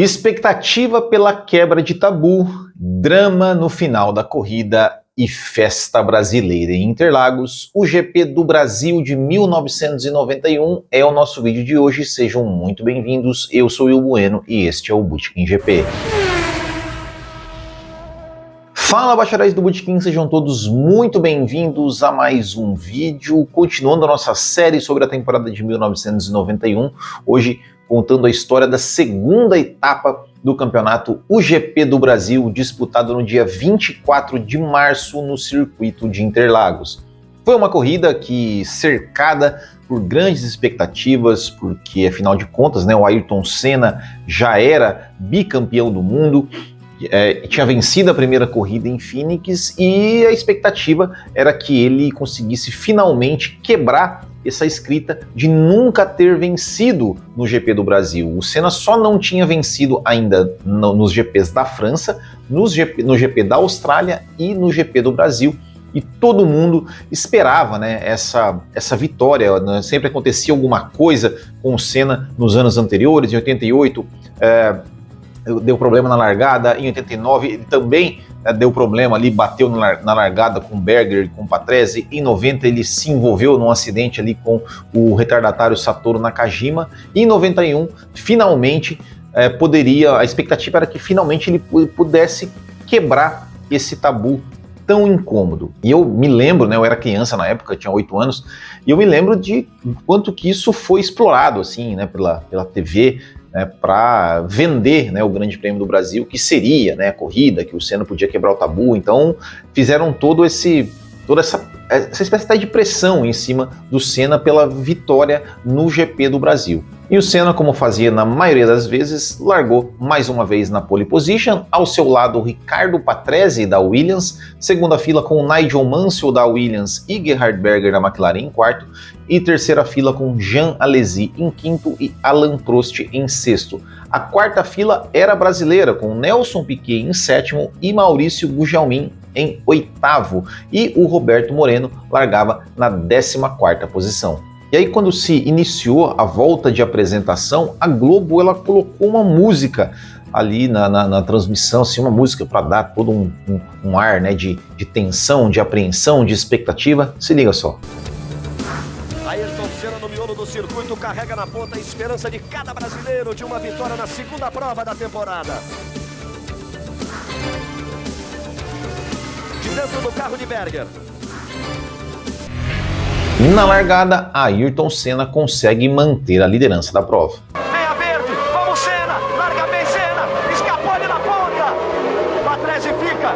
Expectativa pela quebra de tabu, drama no final da corrida e festa brasileira em Interlagos. O GP do Brasil de 1991 é o nosso vídeo de hoje. Sejam muito bem-vindos. Eu sou o Will Bueno e este é o Botequim GP. Fala, bacharéis do Botequim, sejam todos muito bem-vindos a mais um vídeo, continuando a nossa série sobre a temporada de 1991, hoje contando a história da segunda etapa do campeonato UGP do Brasil, disputado no dia 24 de março no circuito de Interlagos. Foi uma corrida que cercada por grandes expectativas, porque afinal de contas, o Ayrton Senna já era bicampeão do mundo, tinha vencido a primeira corrida em Phoenix e a expectativa era que ele conseguisse finalmente quebrar essa escrita de nunca ter vencido no GP do Brasil. O Senna só não tinha vencido ainda nos GPs da França, no GP da Austrália e no GP do Brasil, e todo mundo esperava essa vitória. Sempre acontecia alguma coisa com o Senna nos anos anteriores. Em 88 deu problema na largada, em 89 ele também deu problema ali, bateu na largada com o Berger e com o Patrese. Em 90 ele se envolveu num acidente ali com o retardatário Satoru Nakajima. E em 91, finalmente, a expectativa era que finalmente ele pudesse quebrar esse tabu tão incômodo. E eu me lembro, eu era criança na época, tinha 8 anos, e eu me lembro de quanto que isso foi explorado assim, pela TV, para vender o Grande Prêmio do Brasil, que seria a corrida, que o Senna podia quebrar o tabu. Então fizeram toda essa espécie de pressão em cima do Senna pela vitória no GP do Brasil. E o Senna, como fazia na maioria das vezes, largou mais uma vez na pole position, ao seu lado o Riccardo Patrese da Williams, segunda fila com Nigel Mansell da Williams e Gerhard Berger da McLaren em quarto, e terceira fila com Jean Alesi em quinto e Alain Prost em sexto. A quarta fila era brasileira, com Nelson Piquet em sétimo e Maurício Gugelmin em oitavo, e o Roberto Moreno largava na 14ª posição. E aí, quando se iniciou a volta de apresentação, a Globo colocou uma música ali na transmissão, assim, uma música para dar todo um ar de tensão, de apreensão, de expectativa. Se liga só. Ayrton Senna no miolo do circuito carrega na ponta a esperança de cada brasileiro de uma vitória na segunda prova da temporada. De dentro do carro de Berger. Na largada, Ayrton Senna consegue manter a liderança da prova. Vem a verde, vamos Senna, larga bem Senna, escapou ali na ponta. Patrese fica,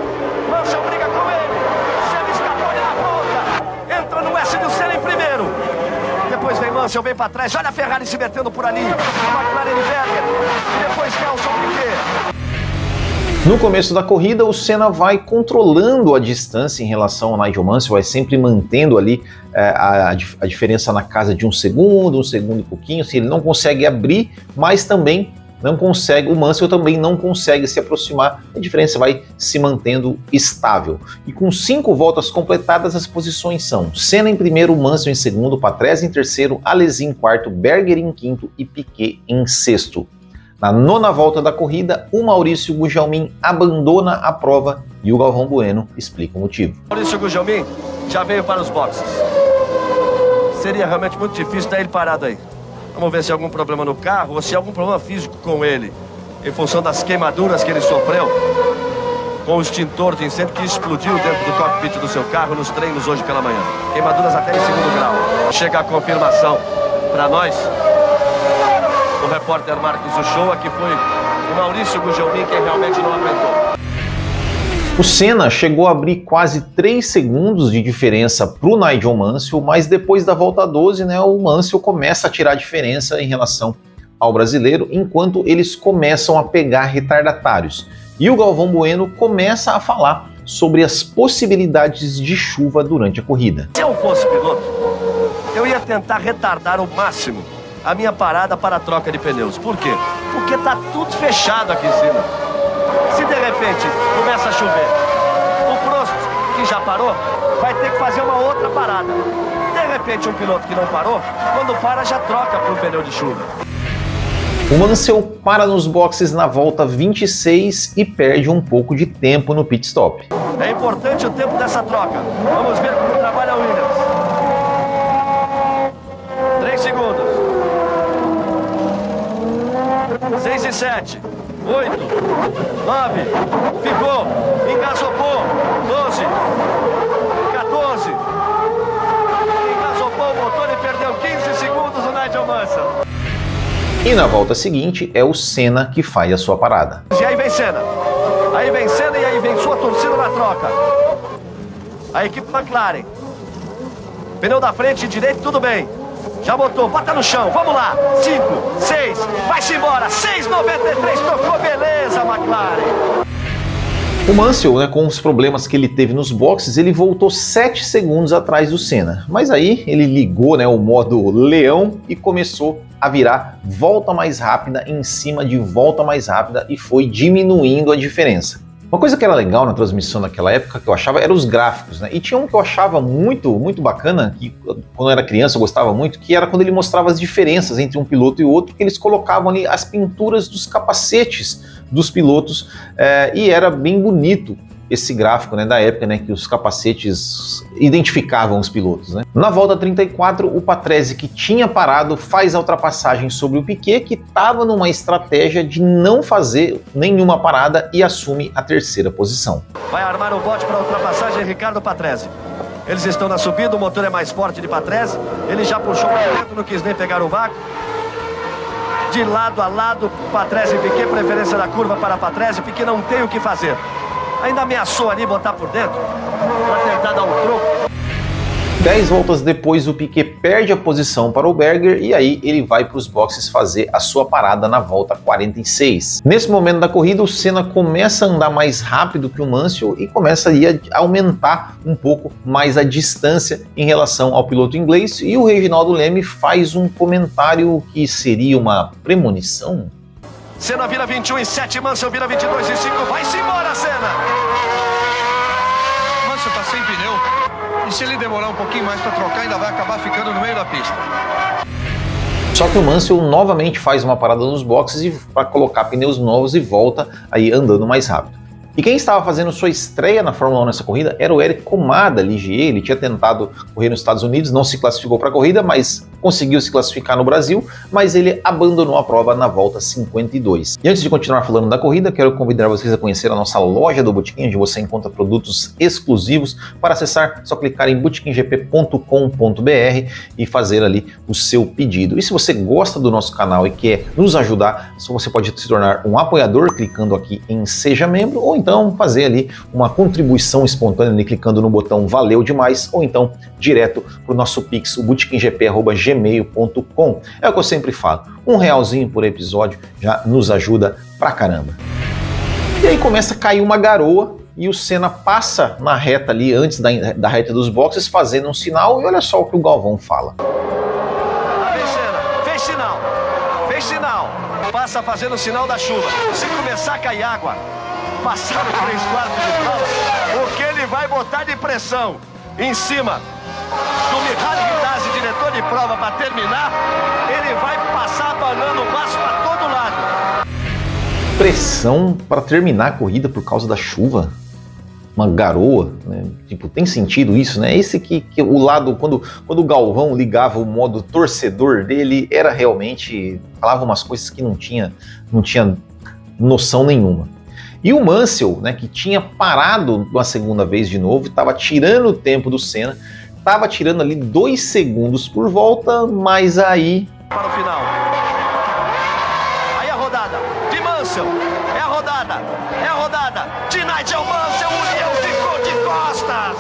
Mansell briga com ele, Senna escapou ali na ponta. Entra no S do Senna em primeiro. Depois vem Mansell bem para trás, olha a Ferrari se metendo por ali. McLaren e Berger, e depois Nelson Piquet. No começo da corrida, o Senna vai controlando a distância em relação ao Nigel Mansell, vai sempre mantendo ali a diferença na casa de um segundo e pouquinho. Assim, ele não consegue abrir, mas também não consegue, o Mansell também não consegue se aproximar, a diferença vai se mantendo estável. E com 5 voltas completadas, as posições são Senna em primeiro, Mansell em segundo, Patrese em terceiro, Alesi em quarto, Berger em quinto e Piquet em sexto. Na 9ª volta da corrida, o Maurício Gugelmin abandona a prova e o Galvão Bueno explica o motivo. Maurício Gugelmin já veio para os boxes. Seria realmente muito difícil ter ele parado aí. Vamos ver se há algum problema no carro ou se há algum problema físico com ele, em função das queimaduras que ele sofreu com o extintor de incêndio que explodiu dentro do cockpit do seu carro nos treinos hoje pela manhã. Queimaduras até em 2º grau. Chega a confirmação para nós. O repórter Marcos Uchoa, que foi o Maurício Gugelmin quem realmente não aguentou. O Senna chegou a abrir quase 3 segundos de diferença para o Nigel Mansell, mas depois da volta 12, o Mansell começa a tirar a diferença em relação ao brasileiro, enquanto eles começam a pegar retardatários. E o Galvão Bueno começa a falar sobre as possibilidades de chuva durante a corrida. Se eu fosse piloto, eu ia tentar retardar ao máximo a minha parada para a troca de pneus. Por quê? Porque tá tudo fechado aqui em cima. Se de repente começa a chover, o Prost, que já parou, vai ter que fazer uma outra parada. De repente um piloto que não parou, quando para já troca para o pneu de chuva. O Mansell para nos boxes na volta 26 e perde um pouco de tempo no pit stop. É importante o tempo dessa troca. Vamos ver como trabalha o Williams. 3 segundos. 6 e 7. 8. 9. Ficou. Engasopou. 12. 14. Engasopou o motor e perdeu 15 segundos o Nigel Mansell. E na volta seguinte é o Senna que faz a sua parada. E aí vem Senna. Aí vem Senna e aí vem sua torcida na troca. A equipe McLaren. Pneu da frente direito, tudo bem. Já botou, bota no chão, vamos lá. 5, 6, vai-se embora. 6,93, tocou, beleza, McLaren. O Mansell, né, com os problemas que ele teve nos boxes, ele voltou 7 segundos atrás do Senna. Mas aí ele ligou, né, o modo leão e começou a virar volta mais rápida em cima de volta mais rápida e foi diminuindo a diferença. Uma coisa que era legal na transmissão naquela época, que eu achava, eram os gráficos, né? E tinha um que eu achava muito bacana, que quando eu era criança eu gostava muito, que era quando ele mostrava as diferenças entre um piloto e outro, que eles colocavam ali as pinturas dos capacetes dos pilotos, e era bem bonito esse gráfico, né, da época, né, que os capacetes identificavam os pilotos, né. Na volta 34, o Patrese, que tinha parado, faz a ultrapassagem sobre o Piquet, que estava numa estratégia de não fazer nenhuma parada e assume a terceira posição. Vai armar o bote para a ultrapassagem Ricardo Patrese. Eles estão na subida, o motor é mais forte de Patrese, ele já puxou para dentro, não quis nem pegar o vácuo. De lado a lado, Patrese e Piquet, preferência da curva para Patrese, Piquet não tem o que fazer. Ainda ameaçou ali botar por dentro para tentar dar um troco. 10 voltas depois, o Piquet perde a posição para o Berger e aí ele vai para os boxes fazer a sua parada na volta 46. Nesse momento da corrida, o Senna começa a andar mais rápido que o Mansell e começa a aumentar um pouco mais a distância em relação ao piloto inglês, e o Reginaldo Leme faz um comentário que seria uma premonição. Senna vira 21 e 7, Mansell vira 22 e 5, vai-se embora, Senna! Mansell tá sem pneu, e se ele demorar um pouquinho mais para trocar, ainda vai acabar ficando no meio da pista. Só que o Mansell novamente faz uma parada nos boxes para colocar pneus novos e volta aí andando mais rápido. E quem estava fazendo sua estreia na Fórmula 1 nessa corrida era o Eric Comada, Ligier. Ele tinha tentado correr nos Estados Unidos, não se classificou para a corrida, mas conseguiu se classificar no Brasil, mas ele abandonou a prova na volta 52. E antes de continuar falando da corrida, quero convidar vocês a conhecer a nossa loja do Botequim, onde você encontra produtos exclusivos. Para acessar, é só clicar em botequimgp.com.br e fazer ali o seu pedido. E se você gosta do nosso canal e quer nos ajudar, você pode se tornar um apoiador clicando aqui em Seja Membro, ou então fazer ali uma contribuição espontânea ali, clicando no botão Valeu Demais, ou então direto para o nosso Pix, o botequimgp@gmail.com. É o que eu sempre falo, R$1 por episódio já nos ajuda pra caramba. E aí começa a cair uma garoa e o Senna passa na reta ali, antes da reta dos boxes, fazendo um sinal, e olha só o que o Galvão fala. Vem Senna, fez sinal, passa fazendo o sinal da chuva. Se começar a cair água, passar os 3/4 de prova, o que ele vai botar de pressão em cima do Mihaly Ritazzi, diretor de prova, para terminar, ele vai passar abanando o passo para todo lado. Pressão para terminar a corrida por causa da chuva? Uma garoa, né? Tipo, tem sentido isso, né? Esse que o lado, quando o Galvão ligava o modo torcedor dele, era realmente, falava umas coisas que não tinha noção nenhuma. E o Mansell, né, que tinha parado uma segunda vez de novo, estava tirando o tempo do Senna, estava tirando ali 2 segundos por volta, mas aí... Para o final. Aí a rodada de Mansell, é a rodada de Nigel Mansell, o Leão ficou de costas.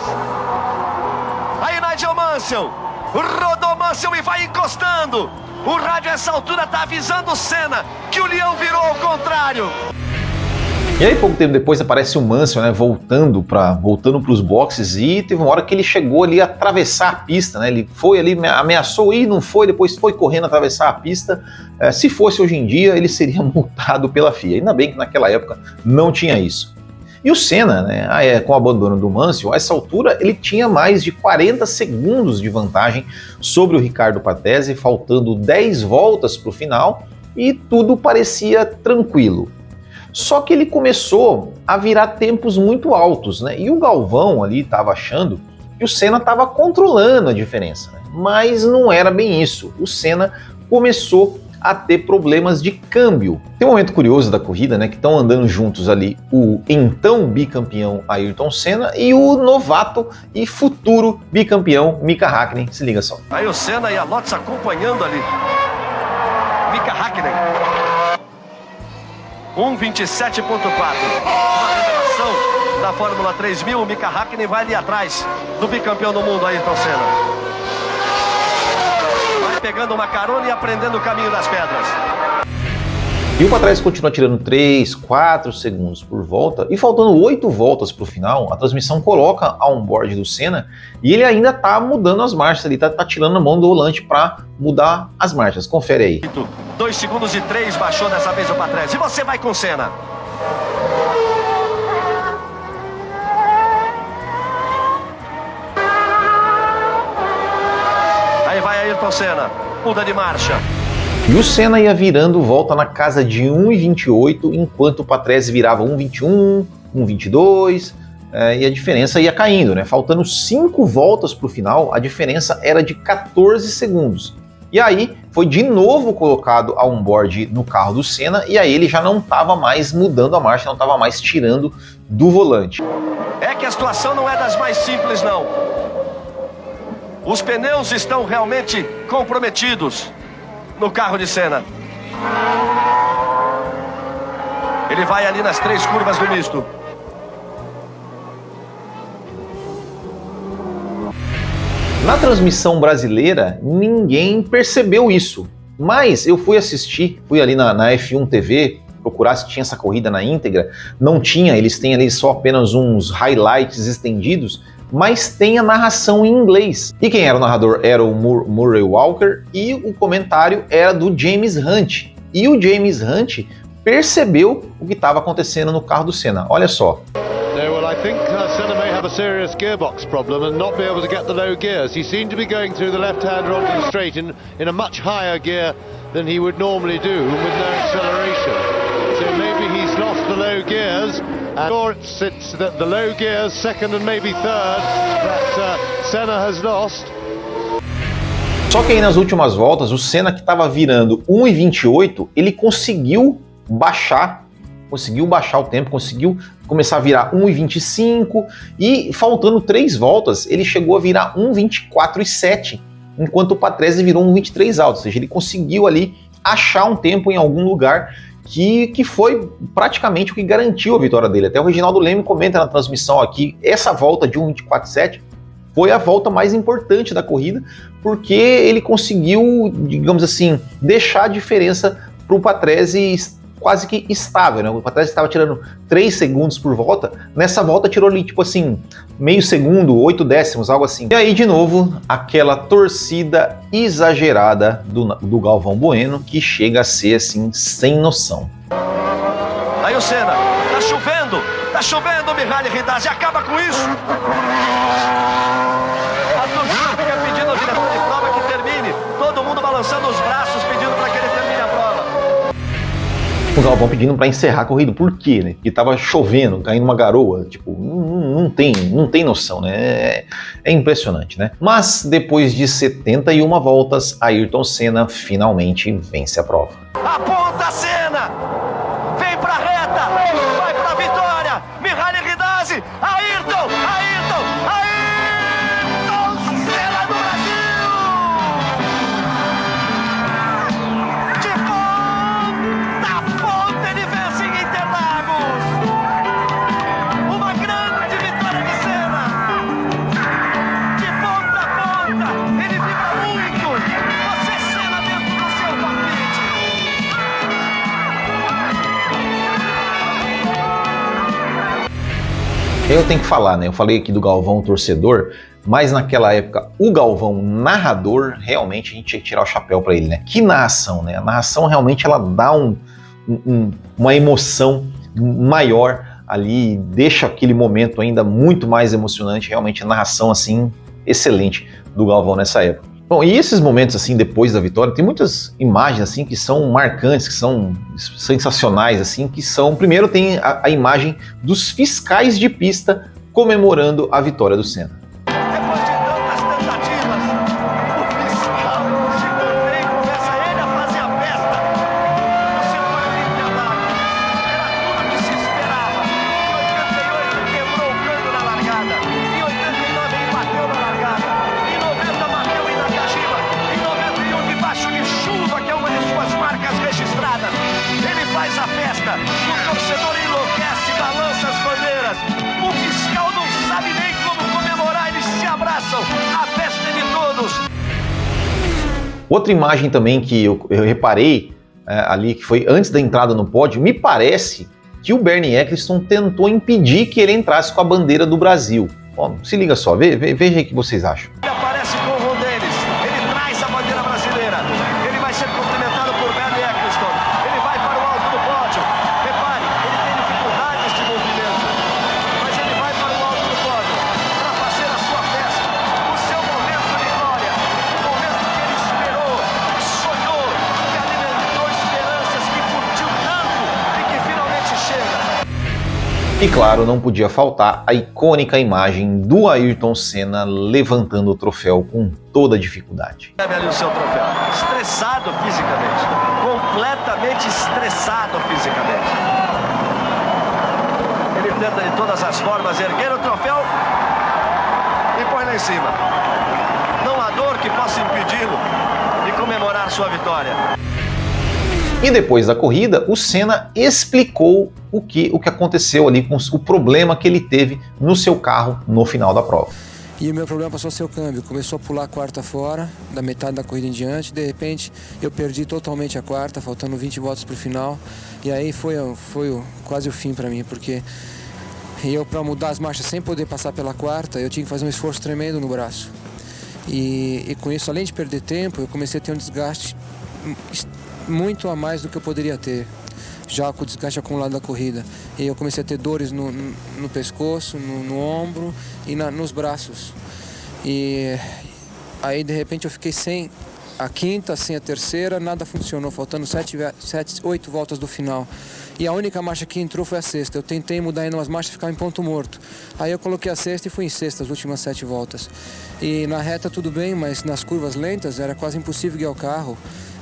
Aí Nigel Mansell, rodou Mansell e vai encostando. O rádio a essa altura está avisando o Senna que o Leão virou ao contrário. E aí, pouco tempo depois, aparece o Mansell, né, voltando para os boxes, e teve uma hora que ele chegou ali a atravessar a pista, né, ele foi ali, ameaçou ir, não foi, depois foi correndo atravessar a pista. Se fosse hoje em dia, ele seria multado pela FIA. Ainda bem que naquela época não tinha isso. E o Senna, né, com o abandono do Mansell, a essa altura ele tinha mais de 40 segundos de vantagem sobre o Ricardo Patrese, faltando 10 voltas para o final. e tudo parecia tranquilo. Só que ele começou a virar tempos muito altos, né? E o Galvão ali estava achando que o Senna estava controlando a diferença, né? Mas não era bem isso. O Senna começou a ter problemas de câmbio. Tem um momento curioso da corrida, né? Que estão andando juntos ali o então bicampeão Ayrton Senna e o novato e futuro bicampeão Mika Häkkinen. Se liga só. Aí o Senna e a Lotus acompanhando ali. Mika Häkkinen. 1:27.4. Uma revelação da Fórmula 3000. O Mika Häkkinen vai ali atrás do bicampeão do mundo, Ayrton Senna. Vai pegando uma carona e aprendendo o caminho das pedras. E o Patrese continua tirando 3, 4 segundos por volta, e faltando 8 voltas para o final, a transmissão coloca a onboard do Senna e ele ainda está mudando as marchas, ele está tirando a mão do volante para mudar as marchas. Confere aí. 2 segundos e 3 baixou dessa vez o Patrese. E você vai com o Senna. Aí vai Ayrton Senna, muda de marcha. E o Senna ia virando volta na casa de 1:28, enquanto o Patrese virava 1:21, 1:22, e a diferença ia caindo, né? Faltando 5 voltas para o final, a diferença era de 14 segundos. E aí foi de novo colocado a onboard no carro do Senna, e aí ele já não estava mais mudando a marcha, não estava mais tirando do volante. É que a situação não é das mais simples, não. Os pneus estão realmente comprometidos no carro de Senna. Ele vai ali nas 3 curvas do misto. Na transmissão brasileira, ninguém percebeu isso. Mas eu fui assistir, fui ali na F1 TV, procurar se tinha essa corrida na íntegra. Não tinha, eles têm ali só apenas uns highlights estendidos, mas tem a narração em inglês. E quem era o narrador era o Murray Walker e o comentário era do James Hunt. E o James Hunt percebeu o que estava acontecendo no carro do Senna. Olha só. Well, I think Senna may have a serious gearbox problem and not be able to get the low gears. He seemed to be going through the left-hander onto the straight in a much higher gear than he would normally do and with no acceleration. So maybe he's lost the low gears. Or it's the low gears, second and maybe third, that Senna has lost. Só que aí nas últimas voltas, o Senna que estava virando 1:28, ele conseguiu baixar o tempo, conseguiu começar a virar 1:25 e faltando 3 voltas, ele chegou a virar 1:24.7, enquanto o Patrese virou 1:23 alto, ou seja, ele conseguiu ali achar um tempo em algum lugar que foi praticamente o que garantiu a vitória dele. Até o Reginaldo Leme comenta na transmissão aqui, essa volta de 1:24.7 foi a volta mais importante da corrida, porque ele conseguiu, digamos assim, deixar a diferença para o Patrese quase que estável, né? O Patrese estava tirando 3 segundos por volta, nessa volta tirou ali, tipo assim, meio segundo, 8 décimos, algo assim. E aí, de novo, aquela torcida exagerada do Galvão Bueno, que chega a ser, assim, sem noção. Aí o Senna, tá chovendo, Mihaly Ridazzi, acaba com isso. A torcida fica pedindo ao diretor de prova que termine, todo mundo balançando os braços, pedindo para que ele termine a prova. O Galvão pedindo para encerrar a corrida, por quê, né? Porque tava chovendo, caindo uma garoa, tipo, não tem noção, né? É impressionante, né? Mas depois de 71 voltas, Ayrton Senna finalmente vence a prova. Aponta a Senna, vem pra reta, vai pra vitória, Mihaly Ridazzi, Ayrton Senna do Brasil! De ponta a ponta ele vence em Interlagos, uma grande vitória de Senna, de ponta a ponta, ele vibra muito, você Senna dentro do seu cockpit. Eu tenho que falar, né? Eu falei aqui do Galvão torcedor, mas naquela época o Galvão narrador, realmente a gente tinha que tirar o chapéu para ele, né? Que narração, né? A narração realmente ela dá uma emoção maior ali, deixa aquele momento ainda muito mais emocionante, realmente a narração assim excelente do Galvão nessa época. Bom, e esses momentos assim depois da vitória, tem muitas imagens assim que são marcantes, que são sensacionais assim, que são, primeiro tem a imagem dos fiscais de pista comemorando a vitória do Senna. Depois de tantas tentativas, o fiscal se mantém, começa ele a fazer a festa no circuito de Interlagos. Era tudo que se esperava. Em 88 quebrou o câmbio na largada, em 89 ele bateu na largada, em 90 bateu em Nakajima, em 91 debaixo de chuva, que é uma de suas marcas registradas. Ele faz a festa, o torcedor enlouquece, balança as bandeiras. O fiscal não sabe nem como comemorar, eles se abraçam, a festa é de todos. Outra imagem também que eu reparei ali, que foi antes da entrada no pódio, me parece que o Bernie Ecclestone tentou impedir que ele entrasse com a bandeira do Brasil. Bom, se liga só, veja aí o que vocês acham. Ele aparece com o Rondeles, ele traz a bandeira brasileira, ele vai ser cumprimentado por Bernie Ecclestone, ele vai para o alto do pódio. Repare, ele tem dificuldades de movimento, mas ele vai para o alto do pódio para fazer a sua festa, o seu momento de glória, o momento que ele esperou, que sonhou, que alimentou esperanças, que curtiu tanto e que finalmente chega. E claro, não podia faltar a icônica imagem do Ayrton Senna levantando o troféu com toda a dificuldade. Leve ali o seu troféu, estressado fisicamente, completamente estressado fisicamente. Ele tenta de todas as formas erguer o troféu e põe lá em cima. Não há dor que possa impedi-lo de comemorar sua vitória. E depois da corrida, o Senna explicou o que aconteceu ali, com o problema que ele teve no seu carro no final da prova. E o meu problema passou a ser o câmbio. Começou a pular a quarta fora, da metade da corrida em diante. De repente, eu perdi totalmente a quarta, faltando 20 voltas para o final. E aí foi quase o fim para mim, porque eu, para mudar as marchas sem poder passar pela quarta, eu tinha que fazer um esforço tremendo no braço. E com isso, além de perder tempo, eu comecei a ter um desgaste muito a mais do que eu poderia ter, já com o desgaste acumulado da corrida. E eu comecei a ter dores no pescoço, no ombro e nos braços. E aí, de repente, eu fiquei sem a quinta, sem a terceira, nada funcionou, faltando 8 voltas do final. E a única marcha que entrou foi a sexta. Eu tentei mudar ainda umas marchas e ficava em ponto morto. Aí eu coloquei a sexta e fui em sexta as últimas 7 voltas. E na reta tudo bem, mas nas curvas lentas era quase impossível guiar o carro.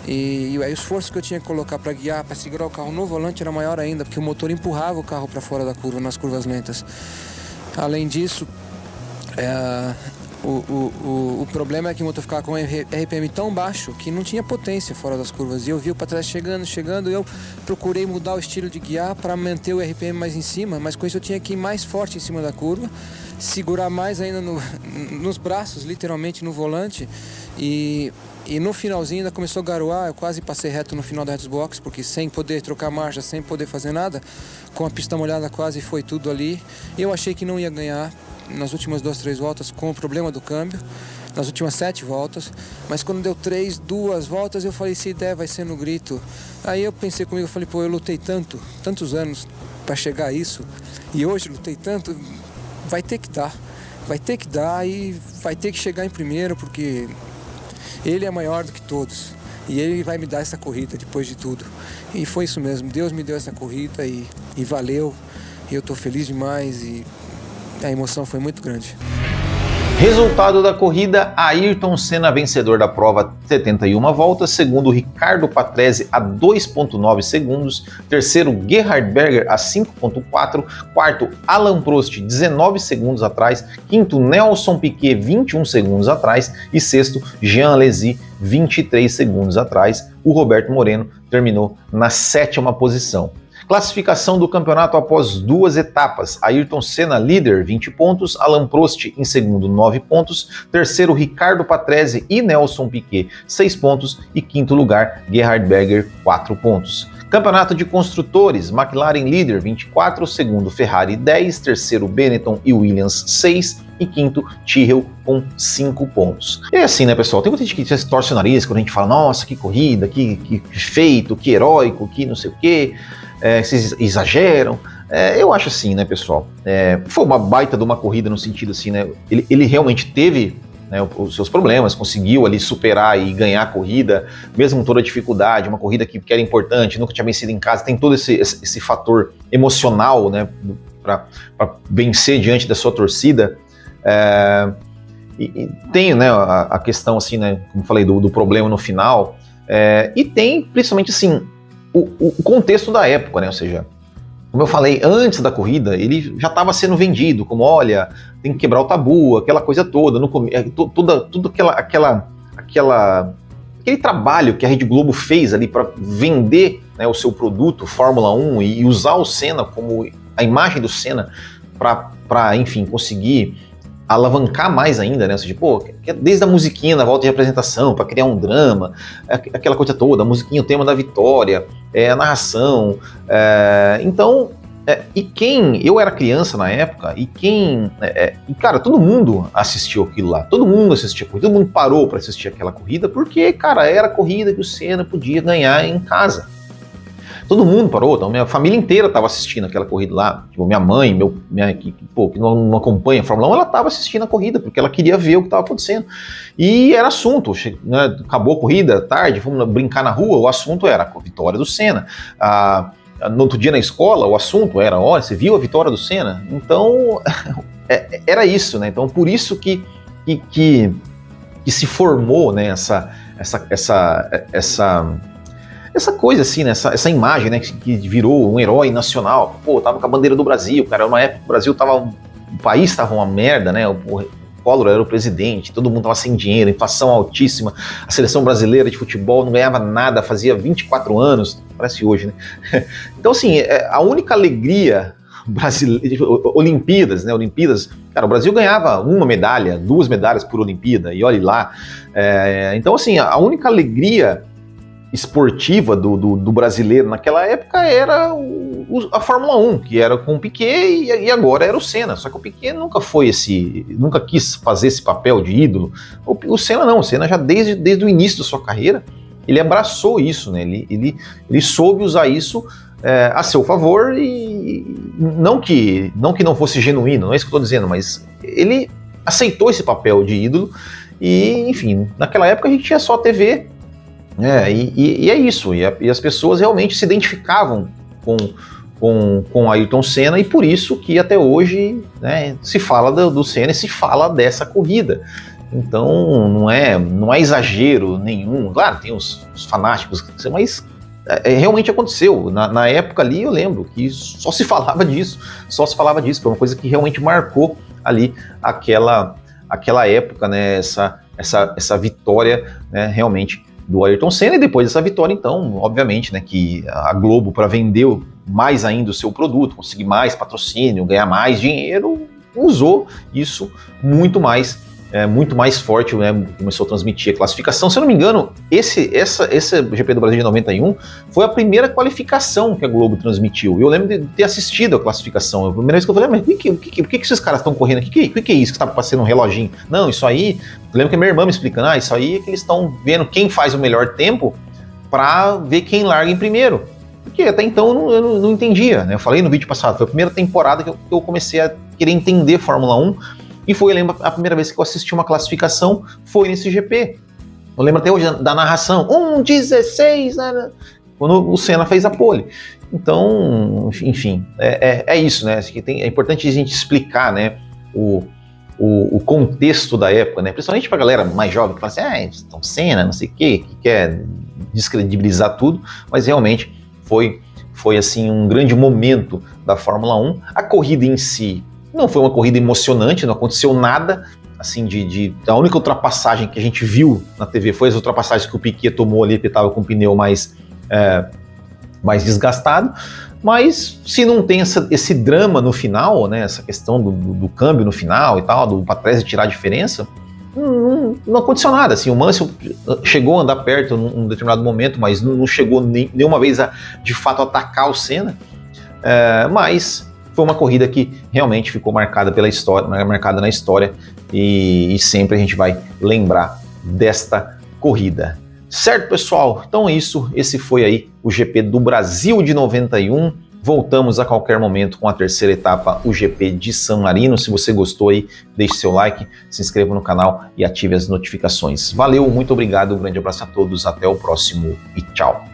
E aí o esforço que eu tinha que colocar para guiar, para segurar o carro no volante era maior ainda, porque o motor empurrava o carro para fora da curva, nas curvas lentas. Além disso, o problema é que o motor ficava com um RPM tão baixo que não tinha potência fora das curvas. E eu vi o para trás chegando, eu procurei mudar o estilo de guiar para manter o RPM mais em cima, mas com isso eu tinha que ir mais forte em cima da curva, segurar mais ainda nos braços, literalmente no volante. E no finalzinho ainda começou a garoar, eu quase passei reto no final da reta dos boxes, porque sem poder trocar marcha, sem poder fazer nada, com a pista molhada quase foi tudo ali. Eu achei que não ia ganhar nas últimas 2, 3 voltas com o problema do câmbio, nas últimas 7 voltas, mas quando deu 2 voltas eu falei, se der vai ser no grito. Aí eu pensei comigo, eu falei, pô, eu lutei tantos anos para chegar a isso, e hoje lutei tanto, vai ter que dar e vai ter que chegar em primeiro, porque ele é maior do que todos e ele vai me dar essa corrida depois de tudo. E foi isso mesmo, Deus me deu essa corrida e valeu, e eu tô feliz demais e a emoção foi muito grande. Resultado da corrida: Ayrton Senna vencedor da prova, 71 voltas, segundo Riccardo Patrese a 2,9 segundos, terceiro Gerhard Berger a 5,4, quarto Alain Prost 19 segundos atrás, quinto Nelson Piquet 21 segundos atrás e sexto Jean Alesi 23 segundos atrás. O Roberto Moreno terminou na 7ª posição. Classificação do campeonato após 2 etapas: Ayrton Senna líder 20 pontos, Alain Prost em segundo 9 pontos, terceiro Riccardo Patrese e Nelson Piquet 6 pontos e quinto lugar Gerhard Berger 4 pontos. Campeonato de construtores: McLaren líder 24, segundo Ferrari 10, terceiro Benetton e Williams 6 e quinto Tyrrell com 5 pontos. E assim, né, pessoal, tem muita gente que torce o nariz quando a gente fala, nossa, que corrida, que feito, que heróico, que não sei o quê. Vocês exageram. Eu acho assim, né, pessoal? Foi uma baita de uma corrida no sentido assim, né? Ele realmente teve né, os seus problemas, conseguiu ali superar e ganhar a corrida, mesmo com toda a dificuldade, uma corrida que era importante, nunca tinha vencido em casa, tem todo esse fator emocional, né, para vencer diante da sua torcida. E tem, né, a questão, assim, né, como falei, do problema no final, e tem, principalmente, assim, o contexto da época, né, ou seja, como eu falei, antes da corrida, ele já estava sendo vendido como, olha, tem que quebrar o tabu, aquela coisa toda, tudo aquele trabalho que a Rede Globo fez ali para vender, né, o seu produto, Fórmula 1, e usar o Senna como a imagem do Senna para, enfim, conseguir alavancar mais ainda, né? Ou seja, desde a musiquinha na volta de apresentação, para criar um drama, aquela coisa toda, a musiquinha, o tema da vitória, a narração. Então, eu era criança na época, cara, todo mundo assistiu aquilo lá, todo mundo parou para assistir aquela corrida, porque, cara, era a corrida que o Senna podia ganhar em casa. Todo mundo parou, então minha família inteira estava assistindo aquela corrida lá. Tipo, minha mãe, que não acompanha a Fórmula 1, ela estava assistindo a corrida, porque ela queria ver o que estava acontecendo. E era assunto, né, acabou a corrida, tarde, fomos brincar na rua, o assunto era a vitória do Senna. No outro dia na escola, o assunto era, olha, você viu a vitória do Senna? Então, era isso, né? Então, por isso que se formou, né, essa coisa assim, né, essa imagem, né, que virou um herói nacional. Tava com a bandeira do Brasil, cara, uma época o Brasil o país tava uma merda, né, o Collor era o presidente, todo mundo tava sem dinheiro, inflação altíssima, a seleção brasileira de futebol não ganhava nada, fazia 24 anos, parece hoje, né. Então, assim, a única alegria brasileira, Olimpíadas, cara, o Brasil ganhava 1 medalha, 2 medalhas por Olimpíada, e olhe lá. Então, assim, a única alegria esportiva do brasileiro naquela época era a Fórmula 1, que era com o Piquet, e agora era o Senna. Só que o Piquet nunca quis fazer esse papel de ídolo. O Senna não, o Senna já desde o início da sua carreira, ele abraçou isso, né? Ele soube usar isso a seu favor, e não que não fosse genuíno, não é isso que eu estou dizendo, mas ele aceitou esse papel de ídolo, e enfim, naquela época a gente tinha só TV, e é isso, e as pessoas realmente se identificavam com Ayrton Senna, e por isso que até hoje, né, se fala do Senna e se fala dessa corrida. Então não é exagero nenhum. Claro, tem os fanáticos, mas realmente aconteceu. Na época ali eu lembro que só se falava disso, foi uma coisa que realmente marcou ali aquela época, né, essa vitória, né, realmente do Ayrton Senna. E depois dessa vitória, então, obviamente, né, que a Globo, para vender mais ainda o seu produto, conseguir mais patrocínio, ganhar mais dinheiro, usou isso muito mais forte, né, começou a transmitir a classificação. Se eu não me engano, esse GP do Brasil de 91 foi a primeira qualificação que a Globo transmitiu. Eu lembro de ter assistido a classificação. A primeira vez que eu falei, mas por que esses caras estão correndo aqui? O que é isso que está passando um reloginho? Não, isso aí, eu lembro que a minha irmã me explicando, isso aí é que eles estão vendo quem faz o melhor tempo para ver quem larga em primeiro. Porque até então eu não entendia, né? Eu falei no vídeo passado, foi a primeira temporada que eu comecei a querer entender Fórmula 1, e foi, eu lembro, a primeira vez que eu assisti uma classificação foi nesse GP. Eu lembro até hoje da narração, 1:16, né, quando o Senna fez a pole. Então, enfim, é isso, né? É importante a gente explicar, né, o contexto da época, né? Principalmente pra galera mais jovem que fala assim, então Senna, não sei o quê, que quer descredibilizar tudo, mas realmente foi assim um grande momento da Fórmula 1. A corrida em si não foi uma corrida emocionante, não aconteceu nada, assim, a única ultrapassagem que a gente viu na TV foi as ultrapassagens que o Piquet tomou ali, porque estava com o pneu mais desgastado, mas se não tem esse drama no final, né, essa questão do câmbio no final e tal, do Patrese tirar a diferença, não aconteceu nada, assim, o Mansell chegou a andar perto num determinado momento, mas não chegou nenhuma vez a, de fato, atacar o Senna, mas foi uma corrida que realmente ficou marcada na história, e sempre a gente vai lembrar desta corrida. Certo, pessoal? Então é isso, esse foi aí o GP do Brasil de 91, Voltamos a qualquer momento com a terceira etapa, o GP de San Marino. Se você gostou aí, deixe seu like, se inscreva no canal e ative as notificações. Valeu, muito obrigado, um grande abraço a todos, até o próximo e tchau.